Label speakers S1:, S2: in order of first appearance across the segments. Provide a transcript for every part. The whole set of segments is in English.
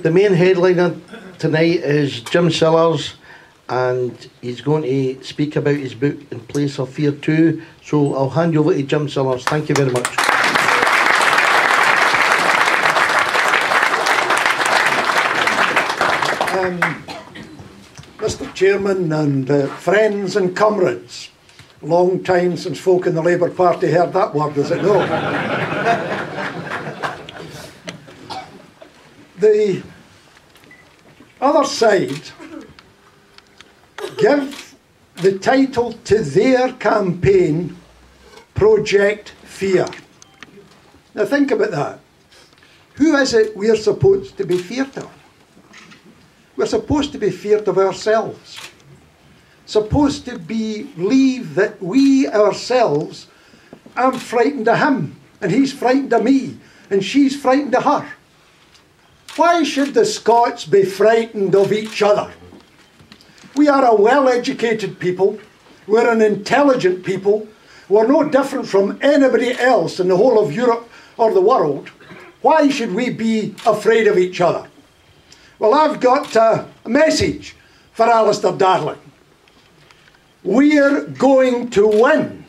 S1: The main headliner tonight is Jim Sillars, and he's going to speak about his book In Place of Fear 2. So I'll hand you over to Jim Sillars. Thank you very much.
S2: Mr. Chairman and friends and comrades, long time since folk in the Labour Party heard that word, is it no? The other side give the title to their campaign Project Fear. Now think about that. Who is it we're supposed to be feared of? We're supposed to be feared of ourselves. Supposed to believe that we ourselves, I'm frightened of him, and he's frightened of me, and she's frightened of her. Why should the Scots be frightened of each other? We are a well-educated people, we're an intelligent people, we're no different from anybody else in the whole of Europe or the world. Why should we be afraid of each other? Well, I've got a message for Alistair Darling. We're going to win.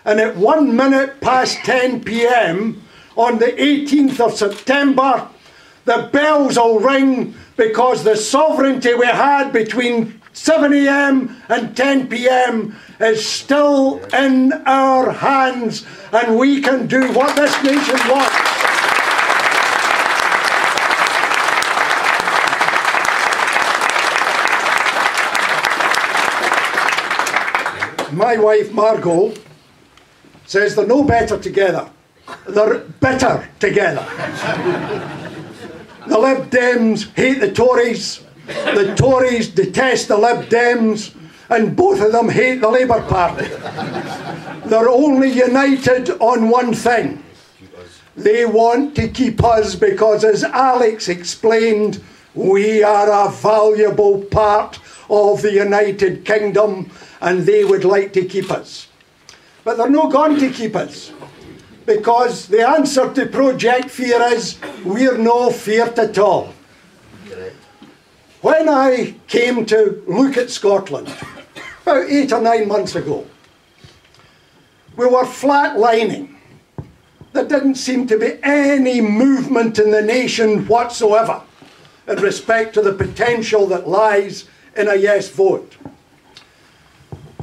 S2: And at 1 minute past 10 p.m. on the 18th of September, the bells will ring, because the sovereignty we had between 7 a.m. and 10 p.m. is still in our hands, and we can do what this nation wants. My wife Margot says they're no better together, they're bitter together. The Lib Dems hate the Tories detest the Lib Dems, and both of them hate the Labour Party. They're only united on one thing. They want to keep us because, as Alex explained, we are a valuable part of the United Kingdom, and they would like to keep us. But they're not going to keep us, because the answer to Project Fear is we're no feared at all. When I came to look at Scotland about 8 or 9 months ago, we were flatlining. There didn't seem to be any movement in the nation whatsoever in respect to the potential that lies in a yes vote.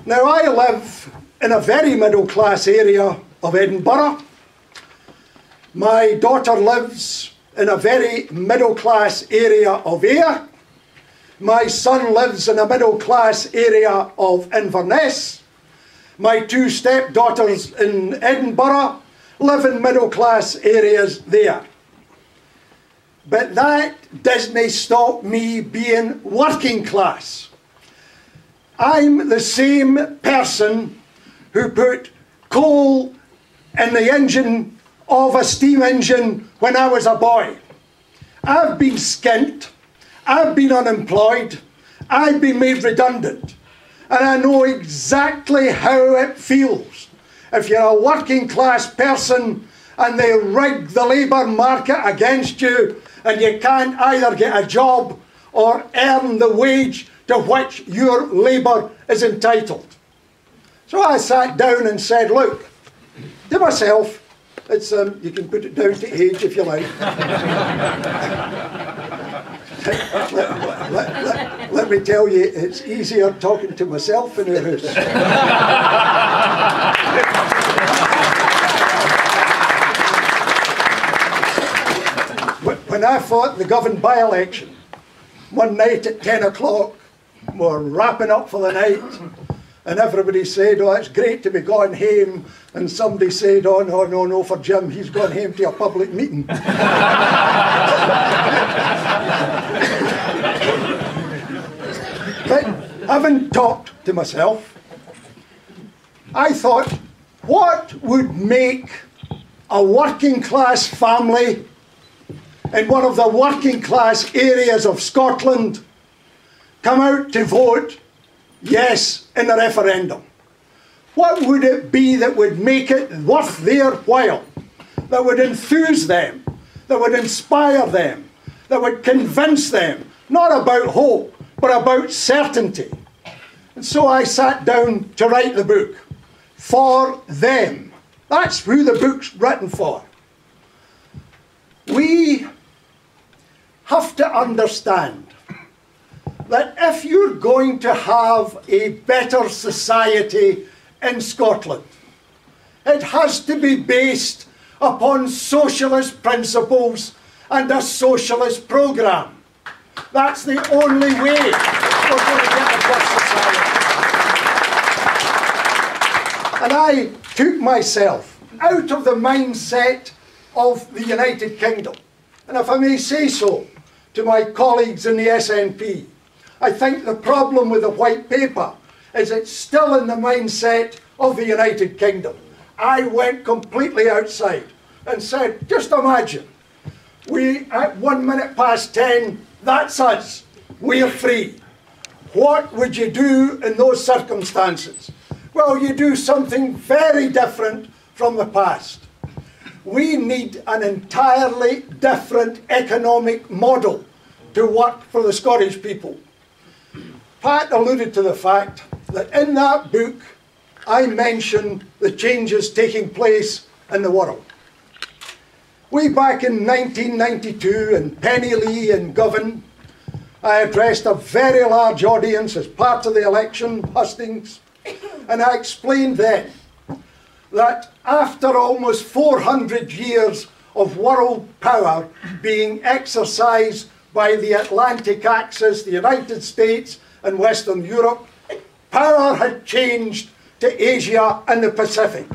S2: Now, I live in a very middle-class area of Edinburgh. My daughter lives in a very middle-class area of Ayr. My son lives in a middle-class area of Inverness. My 2 stepdaughters in Edinburgh live in middle-class areas there. But that doesn't stop me being working class. I'm the same person who put coal in the engine of a steam engine when I was a boy. I've been skint, I've been unemployed, I've been made redundant, and I know exactly how it feels if you're a working class person and they rig the labour market against you, and you can't either get a job or earn the wage to which your labour is entitled. So I sat down and said, look, to myself, it's you can put it down to age if you like. let me tell you, it's easier talking to myself in a house. When I fought the Govan by-election, one night at 10 o'clock, we were wrapping up for the night, and everybody said, oh, it's great to be going home, and somebody said, oh, no, for Jim, he's gone home to a public meeting. But having talked to myself, I thought, what would make a working class family in one of the working class areas of Scotland come out to vote yes in the referendum? What would it be that would make it worth their while, that would enthuse them, that would inspire them, that would convince them, not about hope, but about certainty. And so I sat down to write the book, for them. That's who the book's written for. We have to understand that if you're going to have a better society in Scotland, it has to be based upon socialist principles and a socialist programme. That's the only way we're going to get a good society. And I took myself out of the mindset of the United Kingdom. And if I may say so to my colleagues in the SNP, I think the problem with the white paper is it's still in the mindset of the United Kingdom. I went completely outside and said, just imagine, we at 10:01, that's us, we're free. What would you do in those circumstances? Well, you do something very different from the past. We need an entirely different economic model to work for the Scottish people. Pat alluded to the fact that in that book I mentioned the changes taking place in the world. Way back in 1992 in Penny and Govan, I addressed a very large audience as part of the election hustings, and I explained then that after almost 400 years of world power being exercised by the Atlantic axis, the United States and Western Europe, power had changed to Asia and the Pacific,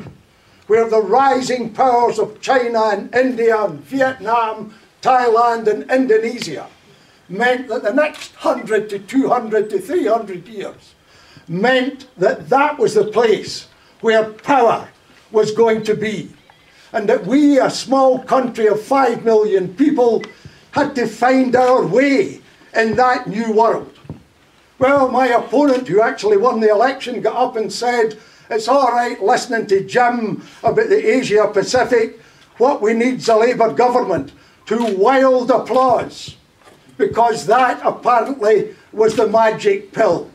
S2: where the rising powers of China and India and Vietnam, Thailand and Indonesia meant that the next 100 to 200 to 300 years meant that that was the place where power was going to be, and that we, a small country of 5 million people, had to find our way in that new world. Well, my opponent, who actually won the election, got up and said, it's all right listening to Jim about the Asia Pacific. What we need is a Labour government. To wild applause, because that apparently was the magic pill.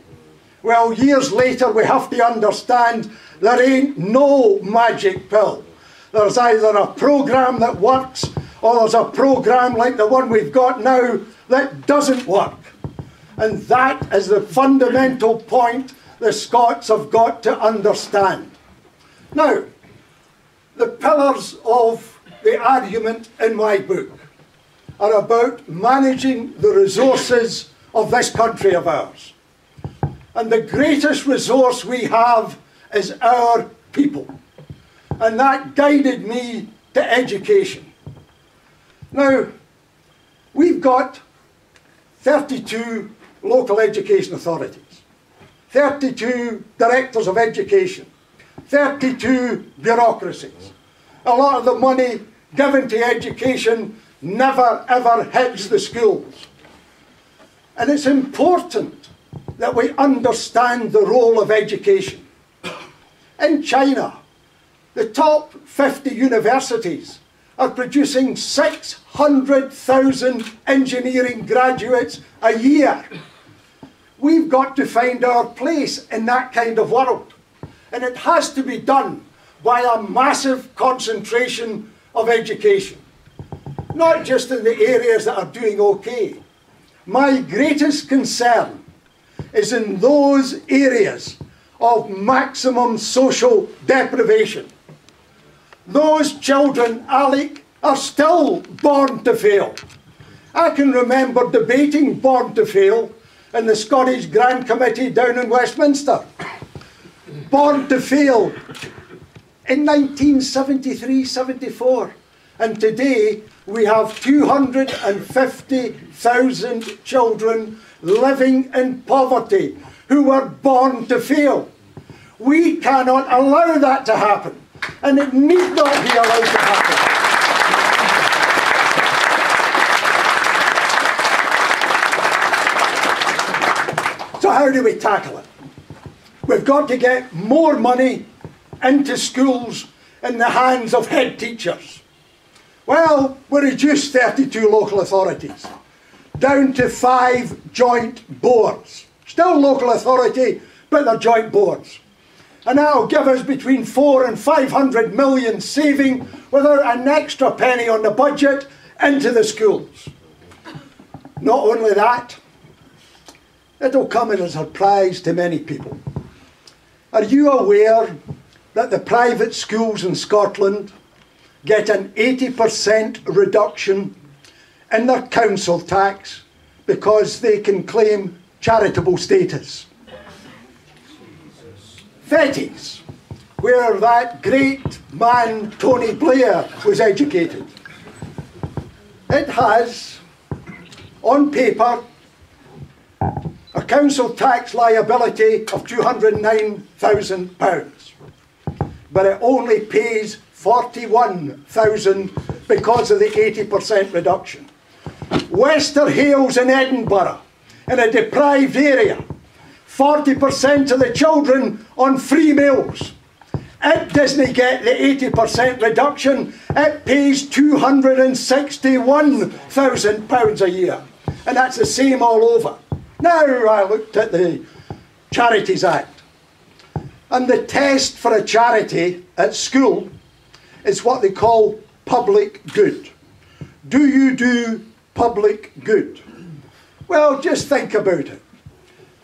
S2: Well, years later we have to understand there ain't no magic pill. There's either a programme that works or there's a programme like the one we've got now that doesn't work. And that is the fundamental point the Scots have got to understand. Now, the pillars of the argument in my book are about managing the resources of this country of ours. And the greatest resource we have is our people. And that guided me to education. Now, we've got 32 local education authorities, 32 directors of education, 32 bureaucracies. A lot of the money given to education never ever hits the schools. And it's important that we understand the role of education. In China, the top 50 universities are producing 600,000 engineering graduates a year. We've got to find our place in that kind of world. And it has to be done by a massive concentration of education. Not just in the areas that are doing okay. My greatest concern is in those areas of maximum social deprivation. Those children, Alec, are still born to fail. I can remember debating Born to Fail in the Scottish Grand Committee down in Westminster. Born to Fail in 1973-74. And today we have 250,000 children living in poverty who were born to fail. We cannot allow that to happen, and it need not be allowed to happen. So how do we tackle it? We've got to get more money into schools in the hands of head teachers. Well, we reduced 32 local authorities. down to 5 joint boards. Still local authority, but they're joint boards. And that'll give us between 400 and 500 million saving without an extra penny on the budget into the schools. Not only that, it'll come as a surprise to many people. Are you aware that the private schools in Scotland get an 80% reduction in their council tax because they can claim charitable status? Fettes, where that great man Tony Blair was educated, it has, on paper, a council tax liability of £209,000, but it only pays £41,000 because of the 80% reduction. Wester Hales in Edinburgh, in a deprived area, 40% of the children on free meals. It doesn't get the 80% reduction, it pays £261,000 a year. And that's the same all over. Now I looked at the Charities Act. And the test for a charity at school is what they call public good. Do you do public good? Well, just think about it.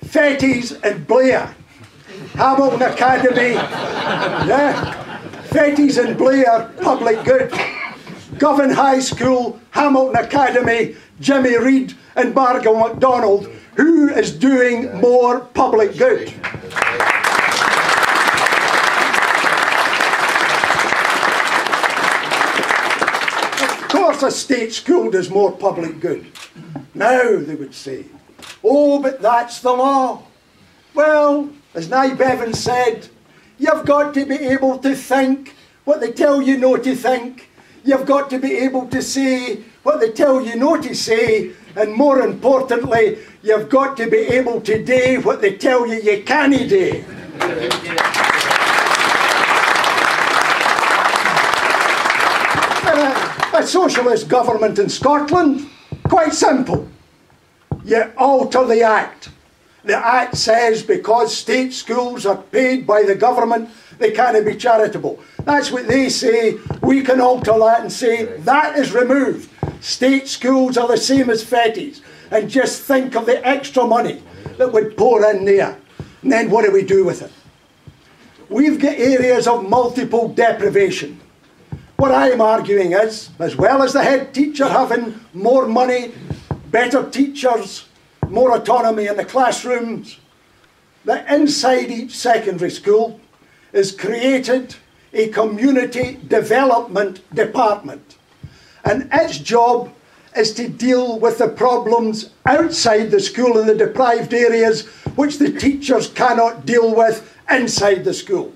S2: Fettes and Blair, Hamilton Academy, yeah, Fettes and Blair, public good. Govan High School, Hamilton Academy, Jimmy Reid and Margot MacDonald, who is doing more public good? Of course a state school does more public good. Now, they would say, oh, but that's the law. Well, as Nye Bevan said, you've got to be able to think what they tell you not to think. You've got to be able to say what they tell you not to say. And more importantly, you've got to be able to do what they tell you you can't do. A socialist government in Scotland, quite simple. You alter the Act. The Act says because state schools are paid by the government, they can't be charitable. That's what they say. We can alter that and say that is removed. State schools are the same as Fettes. And just think of the extra money that would pour in there. And then what do we do with it? We've got areas of multiple deprivation. What I am arguing is, as well as the head teacher having more money, better teachers, more autonomy in the classrooms, that inside each secondary school is created a community development department. And its job is to deal with the problems outside the school in the deprived areas which the teachers cannot deal with inside the school.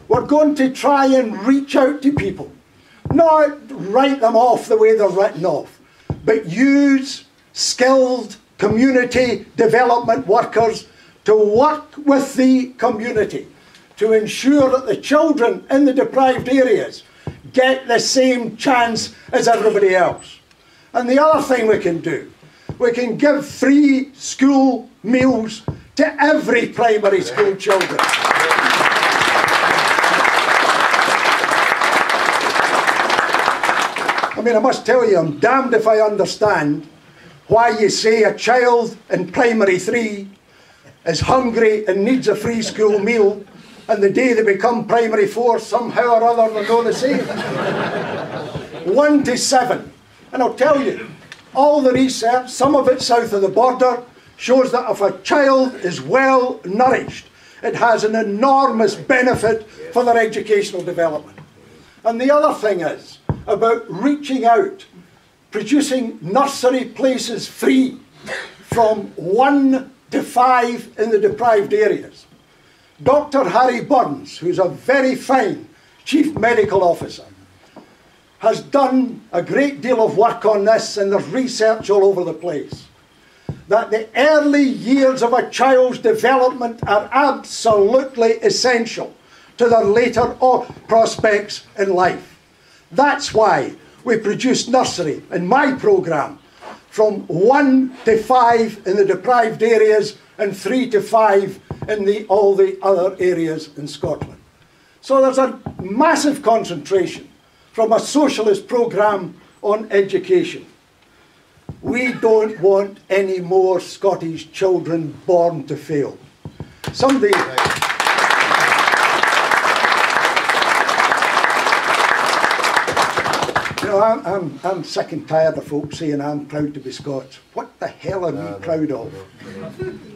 S2: We're going to try and reach out to people, not write them off the way they're written off, but use skilled community development workers to work with the community to ensure that the children in the deprived areas get the same chance as everybody else. And the other thing we can do, we can give free school meals to every primary school children. I mean, I must tell you, I'm damned if I understand why you say a child in primary 3 is hungry and needs a free school meal, and the day they become primary 4, somehow or other they're not the same. 1 to 7. And I'll tell you, all the research, some of it south of the border, shows that if a child is well nourished, it has an enormous benefit for their educational development. And the other thing is about reaching out, producing nursery places free from 1 to 5 in the deprived areas. Dr. Harry Burns, who's a very fine Chief Medical Officer, has done a great deal of work on this, and there's research all over the place, that the early years of a child's development are absolutely essential to their later prospects in life. That's why we produce nursery in my programme from 1 to 5 in the deprived areas and 3 to 5 in all the other areas in Scotland. So there's a massive concentration from a socialist programme on education. We don't want any more Scottish children born to fail. Somebody... I'm sick and tired of folks saying I'm proud to be Scots. What the hell are we proud of?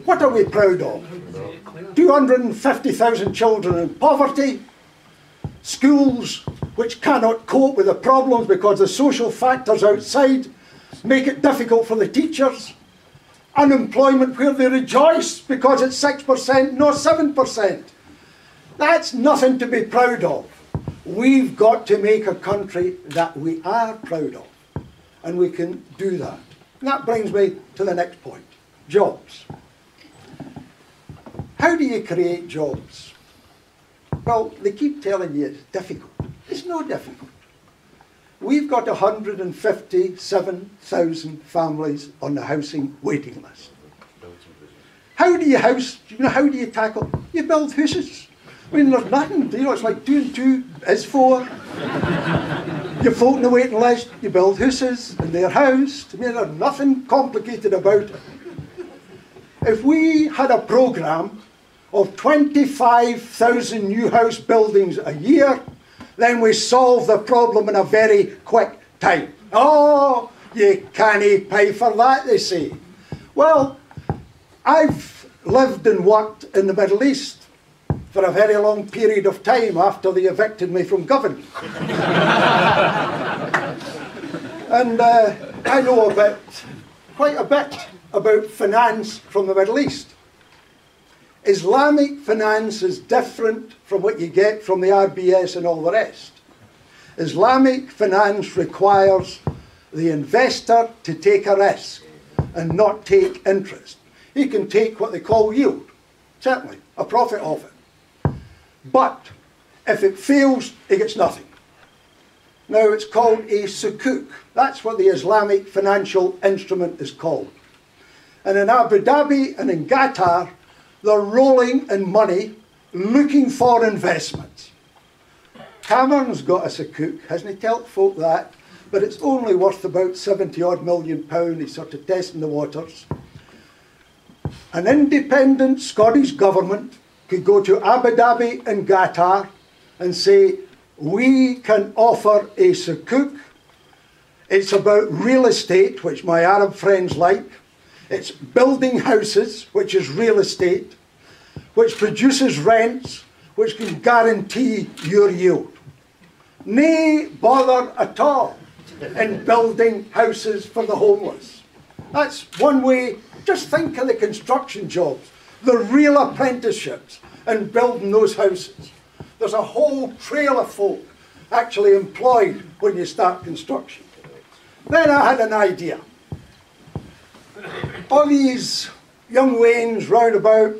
S2: What are we proud of? 250,000 children in poverty, schools which cannot cope with the problems because the social factors outside make it difficult for the teachers, unemployment where they rejoice because it's 6%, not 7%. That's nothing to be proud of. We've got to make a country that we are proud of, and we can do that. And that brings me to the next point, jobs. How do you create jobs? Well, they keep telling you it's difficult. It's not difficult. We've got 157,000 families on the housing waiting list. How do you how do you tackle? You build houses. I mean, there's nothing, it's like 2 and 2 is 4. You float in the waiting list, you build houses, and they're housed. I mean, there's nothing complicated about it. If we had a programme of 25,000 new house buildings a year, then we solve the problem in a very quick time. Oh, you can't pay for that, they say. Well, I've lived and worked in the Middle East for a very long period of time after they evicted me from government. And I know quite a bit about finance from the Middle East. Islamic finance is different from what you get from the RBS and all the rest. Islamic finance requires the investor to take a risk and not take interest. He can take what they call yield, certainly, a profit off it. But if it fails, he gets nothing. Now, it's called a sukuk. That's what the Islamic financial instrument is called. And in Abu Dhabi and in Qatar, they're rolling in money, looking for investments. Cameron's got a sukuk, hasn't he told folk that? But it's only worth about 70 odd million £. He's sort of testing the waters. An independent Scottish government could go to Abu Dhabi and Qatar and say, we can offer a sukuk. It's about real estate, which my Arab friends like. It's building houses, which is real estate, which produces rents, which can guarantee your yield. Nay bother at all in building houses for the homeless. That's one way. Just think of the construction jobs, the real apprenticeships, and building those houses. There's a whole trail of folk actually employed when you start construction. Then I had an idea. All these young wains round about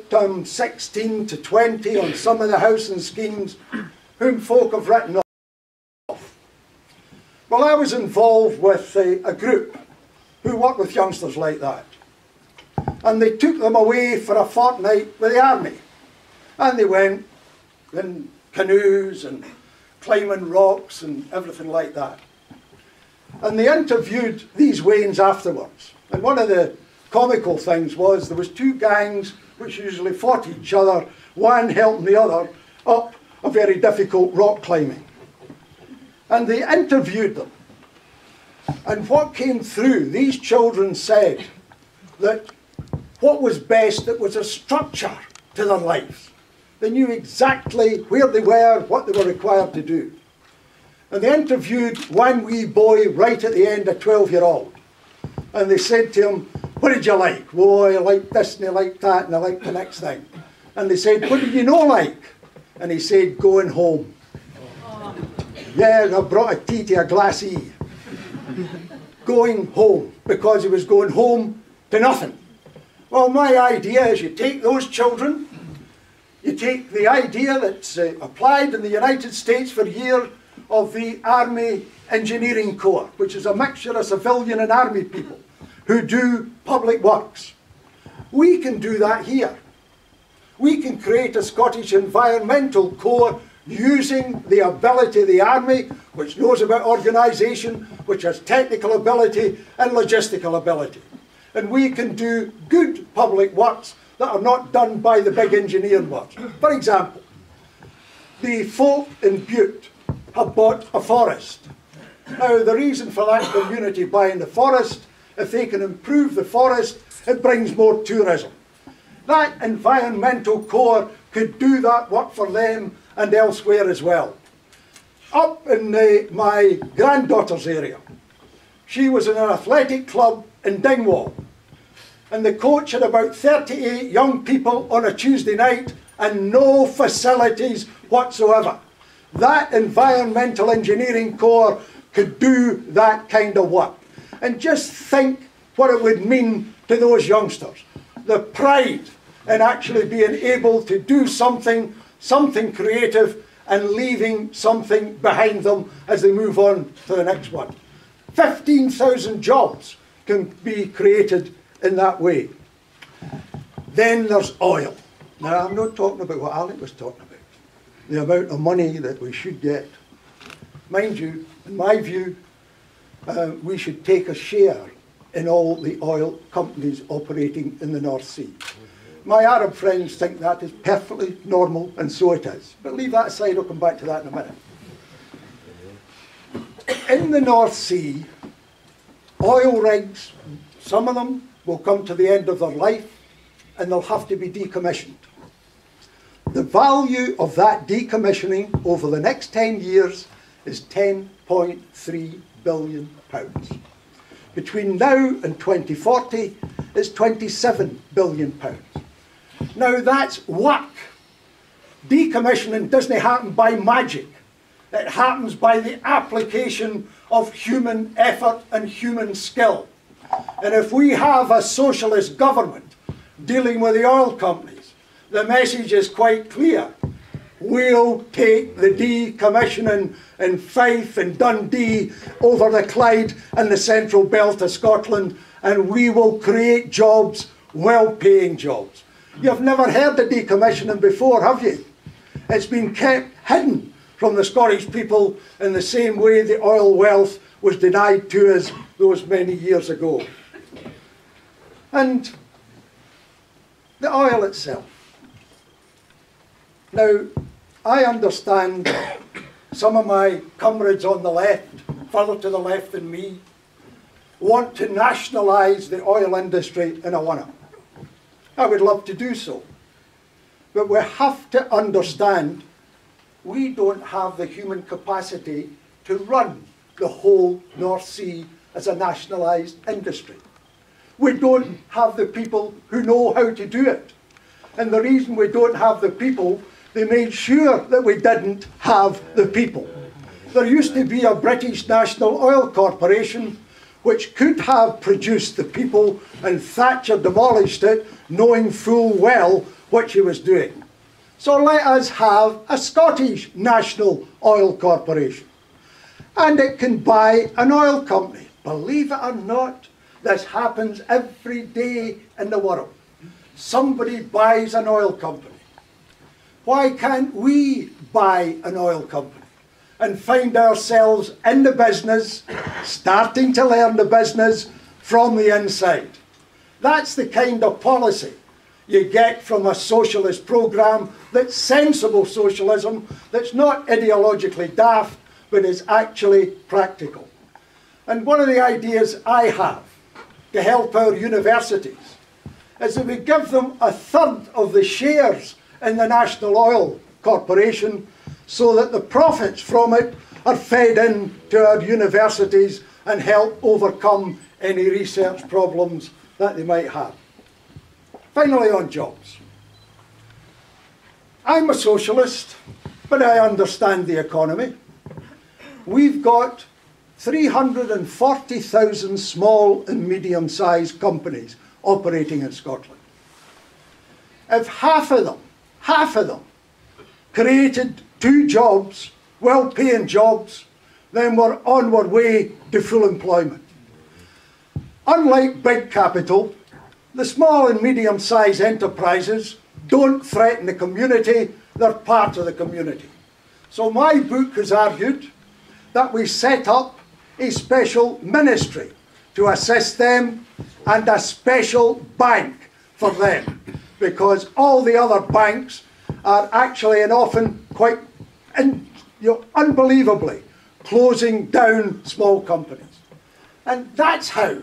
S2: 16 to 20 on some of the housing schemes, whom folk have written off. Well, I was involved with a group who worked with youngsters like that. And they took them away for a fortnight with the army. And they went in canoes and climbing rocks and everything like that. And they interviewed these wains afterwards. And one of the comical things was there was 2 gangs which usually fought each other, one helping the other up a very difficult rock climbing. And they interviewed them. And what came through, these children said that what was best, it was a structure to their lives. They knew exactly where they were, what they were required to do. And they interviewed one wee boy right at the end, a 12-year-old. And they said to him, what did you like? Oh, I liked this and I liked that and I liked the next thing. And they said, what did you not like? And he said, going home. Yeah, I brought a tea to a glassy. Going home, because he was going home to nothing. Well, my idea is you take those children, you take the idea that's applied in the United States for years of the Army Engineering Corps, which is a mixture of civilian and army people, who do public works. We can do that here. We can create a Scottish Environmental Corps using the ability of the Army, which knows about organisation, which has technical ability and logistical ability. And we can do good public works that are not done by the big engineering works. For example, the folk in Bute have bought a forest. Now, the reason for that community buying the forest, if they can improve the forest, it brings more tourism. That Environmental Corps could do that work for them and elsewhere as well. Up in my granddaughter's area, she was in an athletic club in Dingwall, and the coach had about 38 young people on a Tuesday night and no facilities whatsoever. That Environmental Engineering Corps could do that kind of work. And just think what it would mean to those youngsters. The pride in actually being able to do something creative and leaving something behind them as they move on to the next one. 15,000 jobs can be created in that way. Then there's oil. Now, I'm not talking about what Alec was talking about, the amount of money that we should get. Mind you, in my view, we should take a share in all the oil companies operating in the North Sea. My Arab friends think that is perfectly normal, and so it is. But leave that aside, I'll come back to that in a minute. In the North Sea, oil rigs, some of them will come to the end of their life and they'll have to be decommissioned. The value of that decommissioning over the next 10 years is £10.3 billion. Between now and 2040, it's £27 billion. Now that's work. Decommissioning doesn't happen by magic. It happens by the application of human effort and human skill. And if we have a socialist government dealing with the oil companies, the message is quite clear. We'll take the decommissioning in Fife and Dundee over the Clyde and the central belt of Scotland, and we will create jobs, well-paying jobs. You've never heard of decommissioning before, have you? It's been kept hidden from the Scottish people in the same way the oil wealth was denied to us those many years ago. And the oil itself. Now, I understand some of my comrades on the left, further to the left than me, want to nationalise the oil industry in a one-up. I would love to do so. But we have to understand we don't have the human capacity to run the whole North Sea as a nationalised industry. We don't have the people who know how to do it. And the reason we don't have the people, they made sure that we didn't have the people. There used to be a British National Oil Corporation which could have produced the people, and Thatcher demolished it, knowing full well what she was doing. So let us have a Scottish National Oil Corporation. And it can buy an oil company. Believe it or not, this happens every day in the world. Somebody buys an oil company. Why can't we buy an oil company and find ourselves in the business, starting to learn the business from the inside? That's the kind of policy you get from a socialist programme that's sensible socialism, that's not ideologically daft, but is actually practical. And one of the ideas I have to help our universities is that we give them a third of the shares in the National Oil Corporation so that the profits from it are fed in to our universities and help overcome any research problems that they might have. Finally, on jobs. I'm a socialist, but I understand the economy. We've got 340,000 small and medium-sized companies operating in Scotland. If half of them created 2 jobs, well-paying jobs, then we're on our way to full employment. unlike big capital, the small and medium-sized enterprises don't threaten the community, they're part of the community. So my book has argued that we set up a special ministry to assist them and a special bank for them, because all the other banks are actually and often quite unbelievably closing down small companies. And that's how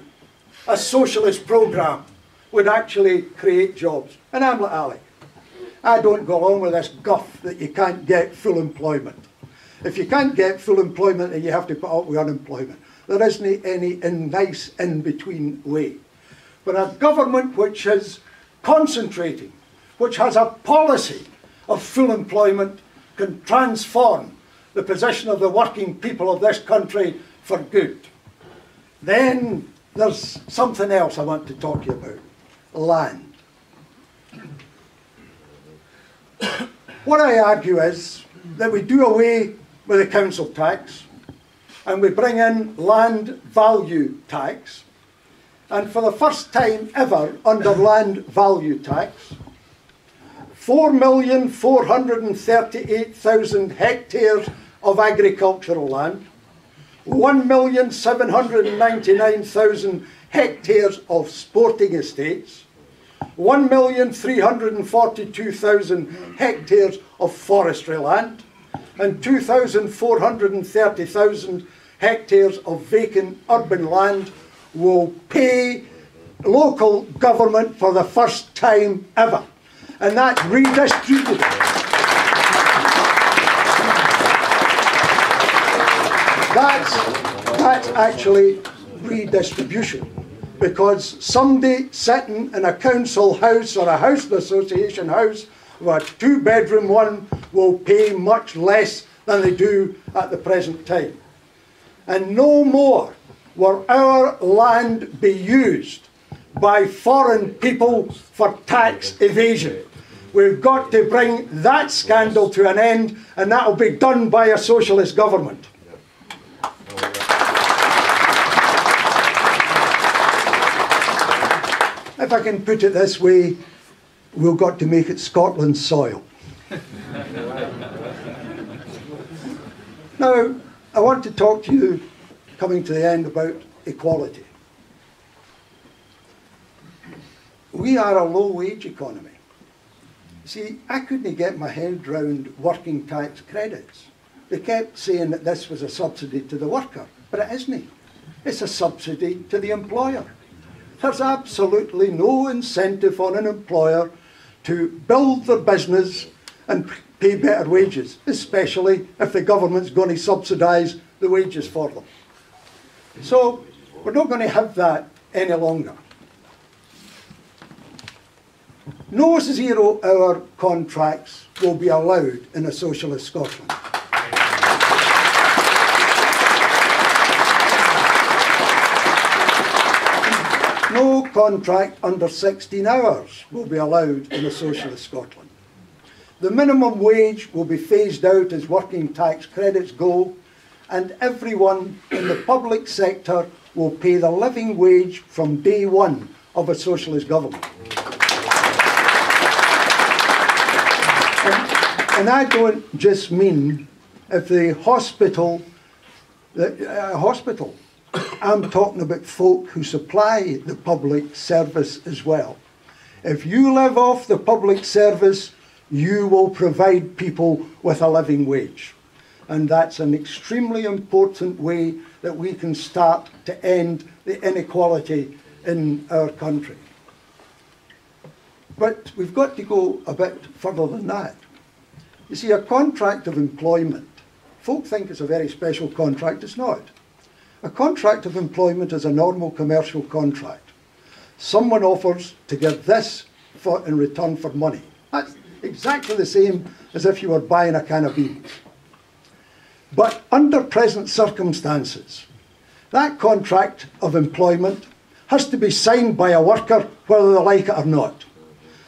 S2: a socialist programme would actually create jobs. And I'm like Alec, I don't go along with this guff that you can't get full employment. If you can't get full employment, then you have to put up with unemployment. There isn't any nice in-between way. But a government which is concentrating, which has a policy of full employment, can transform the position of the working people of this country for good. Then there's something else I want to talk to you about. Land. What I argue is that we do away with the council tax and we bring in land value tax, and for the first time ever under land value tax, 4,438,000 hectares of agricultural land, 1,799,000 hectares of sporting estates, 1,342,000 hectares of forestry land, and 2,430,000 hectares of vacant urban land will pay local government for the first time ever. And that's redistributed. That's actually redistribution, because somebody sitting in a council house or a housing association house with a two-bedroom one will pay much less than they do at the present time. And no more will our land be used by foreign people for tax evasion. We've got to bring that scandal to an end, and that will be done by a socialist government. If I can put it this way, we've got to make it Scotland's soil. Now, I want to talk to you, coming to the end, about equality. We are a low-wage economy. See, I couldn't get my head round working tax credits. They kept saying that this was a subsidy to the worker, but it isn't. It's a subsidy to the employer. There's absolutely no incentive on an employer to build their business and pay better wages, especially if the government's going to subsidise the wages for them. So we're not going to have that any longer. No zero-hour contracts will be allowed in a socialist Scotland. No contract under 16 hours will be allowed in a socialist Scotland. The minimum wage will be phased out as working tax credits go, and everyone in the public sector will pay the living wage from day one of a socialist government. And I don't just mean if the hospital, I'm talking about folk who supply the public service as well. If you live off the public service, you will provide people with a living wage. And that's an extremely important way that we can start to end the inequality in our country. But we've got to go a bit further than that. You see, a contract of employment, folk think it's a very special contract. It's not. A contract of employment is a normal commercial contract. Someone offers to give this in return for money. That's exactly the same as if you were buying a can of beans. But under present circumstances, that contract of employment has to be signed by a worker whether they like it or not.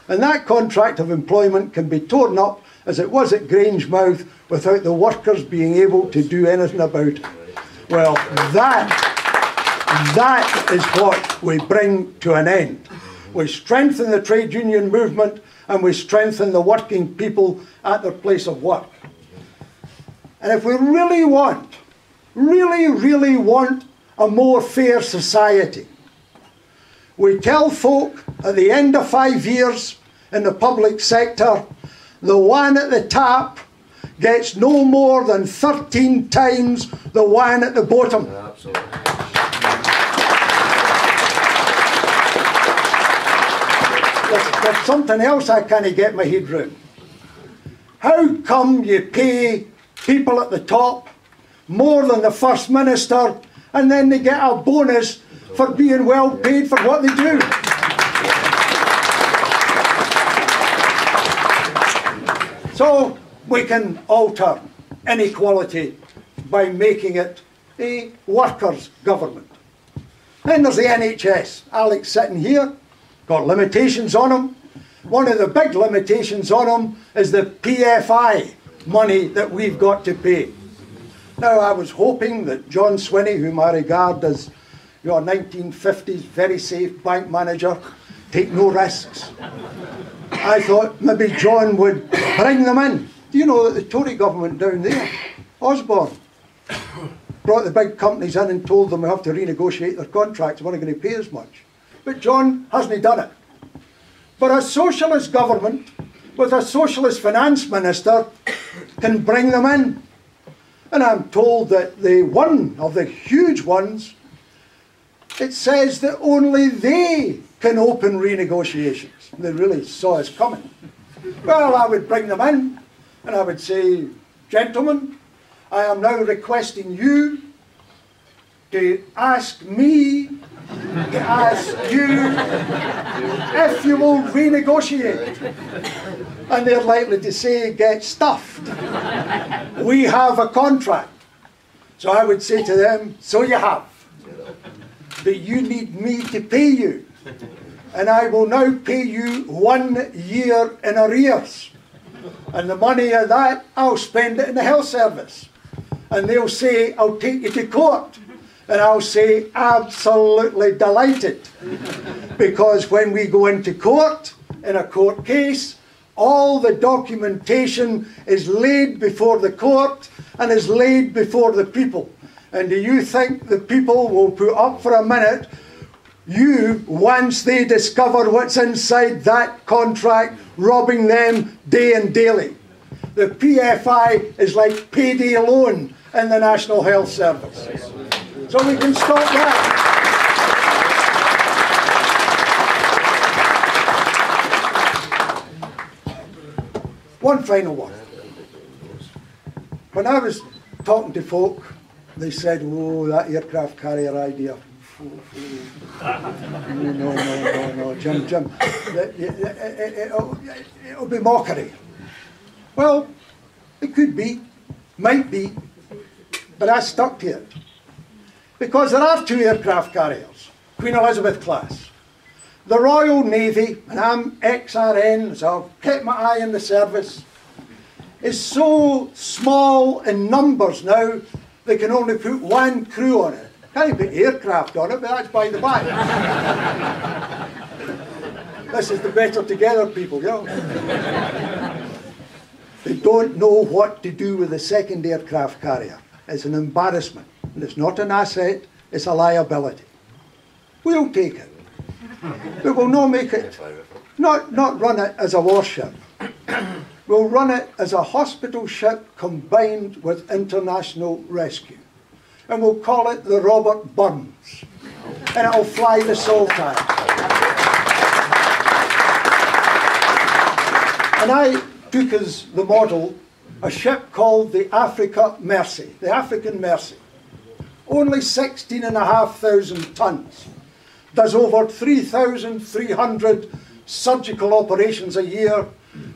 S2: And that contract of employment can be torn up as it was at Grangemouth without the workers being able to do anything about it. Well, That is what we bring to an end. We strengthen the trade union movement and we strengthen the working people at their place of work. And if we really want a more fair society, we tell folk at the end of 5 years in the public sector, the one at the top gets no more than 13 times the one at the bottom.
S3: Absolutely.
S2: There's something else I can't get my head round. How come you pay people at the top more than the First Minister and then they get a bonus for being well paid for what they do? So we can alter inequality by making it a workers' government. Then there's the NHS. Alex sitting here, got limitations on him. One of the big limitations on him is the PFI money that we've got to pay. Now, I was hoping that John Swinney, whom I regard as your 1950s very safe bank manager, take no risks. I thought maybe John would bring them in. Do you know that the Tory government down there, Osborne, brought the big companies in and told them we have to renegotiate their contracts, we're not going to pay as much. But John hasn't done it. But a socialist government with a socialist finance minister can bring them in. And I'm told that the one of the huge ones, it says that only they can open renegotiations. They really saw us coming. Well, I would bring them in and I would say, gentlemen, I am now requesting you to ask me to ask you if you will renegotiate. And they're likely to say, get stuffed. We have a contract. So I would say to them, so you have. But you need me to pay you. And I will now pay you 1 year in arrears. And the money of that, I'll spend it in the health service. And they'll say, I'll take you to court. And I'll say, absolutely delighted. Because when we go into court, in a court case, all the documentation is laid before the court and is laid before the people. And do you think the people will put up for a minute you, once they discover what's inside that contract, robbing them day and daily? The PFI is like payday loan in the National Health Service. So we can stop that. One final one. When I was talking to folk, they said, oh, that aircraft carrier idea. No, Jim. It'll be mockery. Well, it could be, might be, but I stuck to it. Because there are 2 aircraft carriers, Queen Elizabeth class. The Royal Navy, and I'm ex-RN, so I've kept my eye on the service, is so small in numbers now, they can only put 1 crew on it. Can't put aircraft on it, but that's by the by. This is the better together people, you know. They don't know what to do with the 2nd aircraft carrier. It's an embarrassment. And it's not an asset, it's a liability. We'll take it. But we'll not make it, not run it as a warship. We'll run it as a hospital ship combined with international rescue. And we'll call it the Robert Burns. And it'll fly the Sultan. And I took as the model a ship called the African Mercy. Only 16,500 tons. Does over 3,300 surgical operations a year.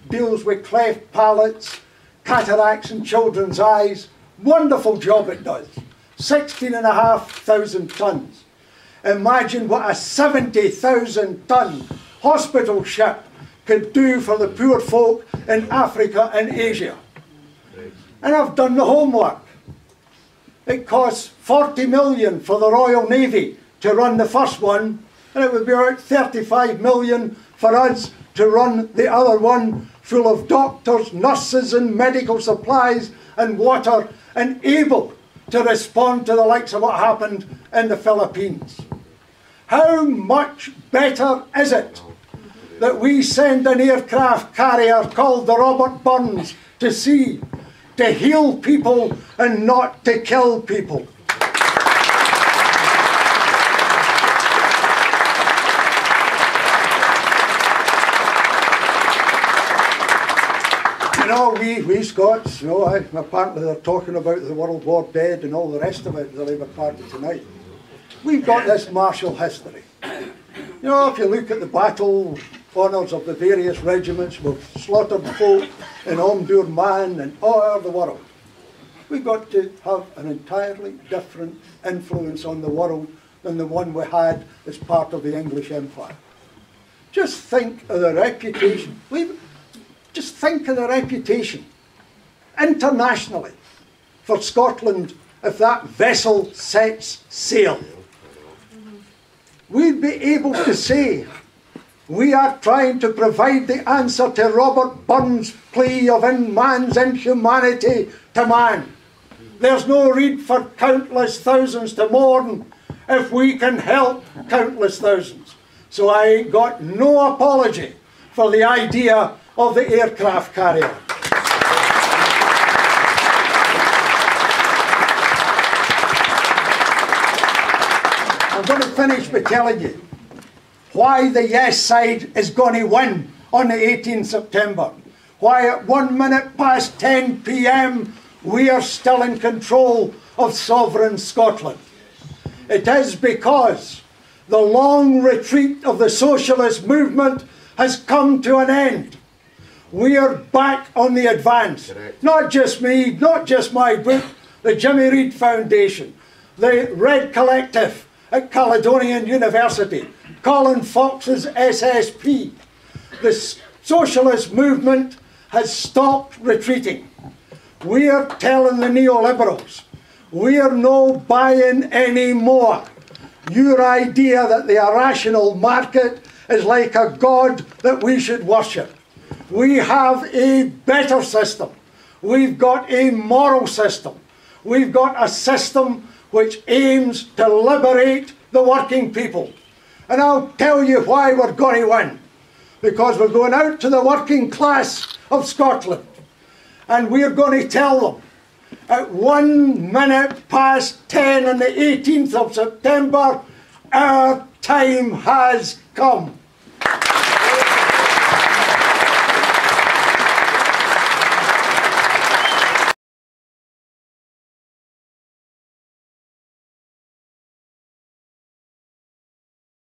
S2: Deals with cleft palates, cataracts in children's eyes. Wonderful job it does. 16,500 tons. Imagine what a 70,000 ton hospital ship could do for the poor folk in Africa and Asia. And I've done the homework. It costs 40 million for the Royal Navy to run the first one, and it would be about 35 million for us to run the other one, full of doctors, nurses and medical supplies and water, and able to respond to the likes of what happened in the Philippines. How much better is it that we send an aircraft carrier called the Robert Burns to sea to heal people and not to kill people? You know, we Scots, you know, apparently they're talking about the World War dead and all the rest of it in the Labour Party tonight. We've got this martial history. You know, if you look at the battle honours of the various regiments, we've slaughtered folk in Omdurman and all over the world. We've got to have an entirely different influence on the world than the one we had as part of the English Empire. Just think of the reputation. Just think of the reputation internationally for Scotland if that vessel sets sail. We'd be able to say we are trying to provide the answer to Robert Burns' plea of man's inhumanity to man. There's no need for countless thousands to mourn if we can help countless thousands. So I ain't got no apology for the idea of the aircraft carrier. I'm going to finish by telling you why the yes side is going to win on the 18th September. Why at 1 minute past 10 p.m. we are still in control of sovereign Scotland. It is because the long retreat of the socialist movement has come to an end. We are back on the advance. Correct. Not just me, not just my book, the Jimmy Reid Foundation, the Red Collective at Caledonian University, Colin Fox's SSP. The socialist movement has stopped retreating. We are telling the neoliberals, we are no buying any more. Your idea that the irrational market is like a god that we should worship. We have a better system. We've got a moral system. We've got a system which aims to liberate the working people. And I'll tell you why we're going to win. Because we're going out to the working class of Scotland and we're going to tell them at 1 minute past 10 on the 18th of September, our time has come.